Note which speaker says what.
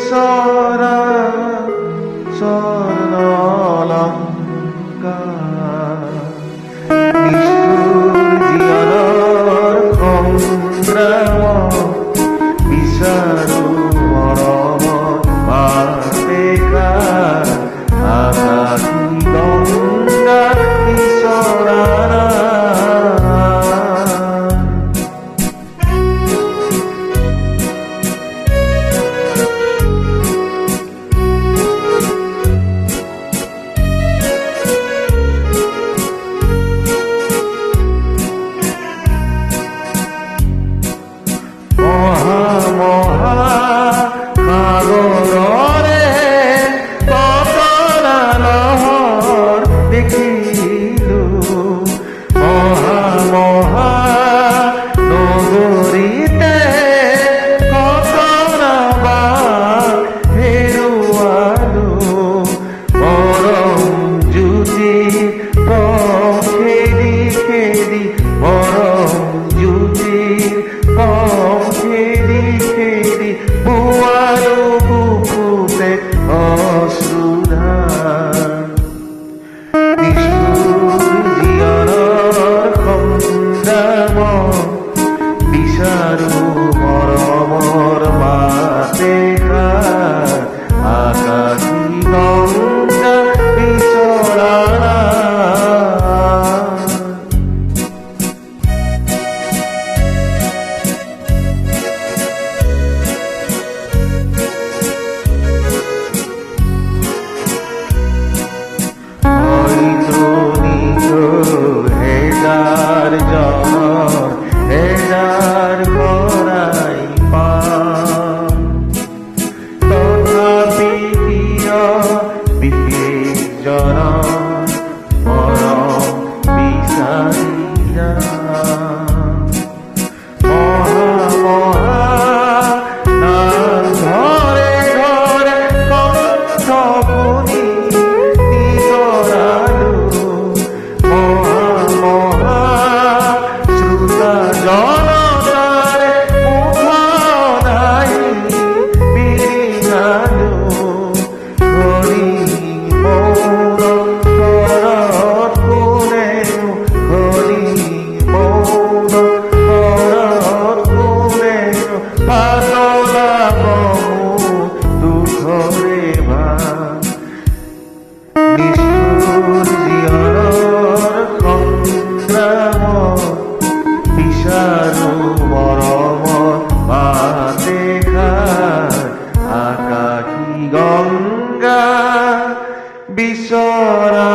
Speaker 1: বিচৰা স্বৰ্ণলংকাৰ নিষ্ঠুৰ জীৱনৰ সংগ্ৰাম বিচাৰো মৰমত দেখা আকাশী গংগা বিচৰা বিচাৰো মৰমৰ দেখা আকাশী গংগা বিচৰা হয়তো নিজ হেজাৰ হেজাৰ কৰাই পাম তথাপি কিয় বিশেষজন মৰম বিচাৰি ঘৰে ঘৰে কণ্ঠ শুনি জনতাৰে মুখনাই বিৰিঙালো হৰি মৌন ঘৰত কোনেও হৰি মৌন ঘৰত কোনেও পাতলা দুখৰে ভাগ নিষ্ঠুৰ জীৱনৰ সংগ্ৰাম বিচাৰো মৰমত দেখা আকাশী গংগা বিচৰা